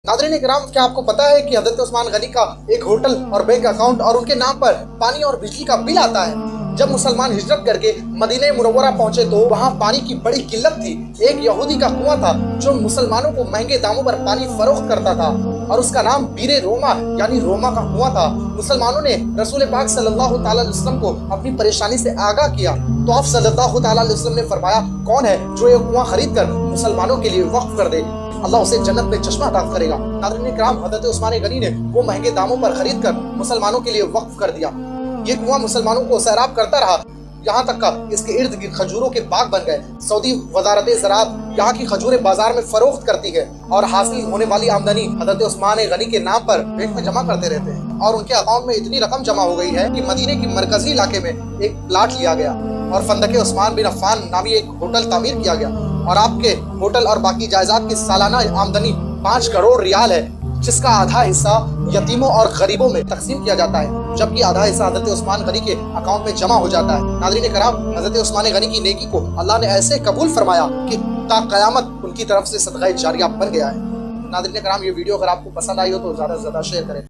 नाज़रीन इकराम, क्या आपको पता है कि हज़रत उस्मान गनी का एक होटल और बैंक अकाउंट और उनके नाम पर पानी और बिजली का बिल आता है। जब मुसलमान हिजरत करके मदीने मुनव्वरा पहुंचे तो वहां पानी की बड़ी किल्लत थी। एक यहूदी का कुआं था जो मुसलमानों को महंगे दामों पर पानी फरोख्त करता था और उसका नाम बीरे रोमा यानी रोमा का कुआं था। मुसलमानों ने रसूल पाक सल्लल्लाहु तआला अलैहि वसल्लम को अपनी परेशानी से आगाह किया तो आप सल्लल्लाहु तआला अलैहि वसल्लम ने फरमाया, कौन है जो ये कुआं खरीद कर मुसलमानों के लिए वक्फ कर दे, अल्लाह उसे जन्नत में चश्मा अता करेगा। नाज़रीन इकराम, हज़रत उस्मान गनी ने वो महंगे दामों पर खरीद कर मुसलमानों के लिए वक्फ कर दिया। ये कुआं मुसलमानों को सैराब करता रहा, यहाँ तक का इसके इर्द गिर्द खजूरों के बाग बन गए। सऊदी वजारत ज़राअत यहाँ की खजूरें बाजार में फरोख्त करती है और हासिल होने वाली आमदनी हज़रत उस्मान गनी के नाम पर बैंक में जमा करते रहते हैं और उनके अकाउंट में इतनी रकम जमा हो गई है कि मदीने के मरकजी इलाके में एक प्लाट लिया गया और फंदके उस्मान बिन अफ़्फ़ान नामी एक होटल तामीर किया गया और आपके होटल और बाकी जायदाद की सालाना आमदनी 5 करोड़ रियाल है, जिसका आधा हिस्सा यतीमों और गरीबों में तकसीम किया जाता है, जबकि आधा हिस्सा हज़रत उस्मान गनी के अकाउंट में जमा हो जाता है। नाज़रीन कराम, हज़रत उस्मान गनी की नेकी को अल्लाह ने ऐसे कबूल फरमाया कि ता क़यामत उनकी तरफ से सदक़ा जारिया बन गया है। नाज़रीन कराम, ये वीडियो अगर आपको पसंद आई हो तो ज़्यादा से ज़्यादा शेयर करें।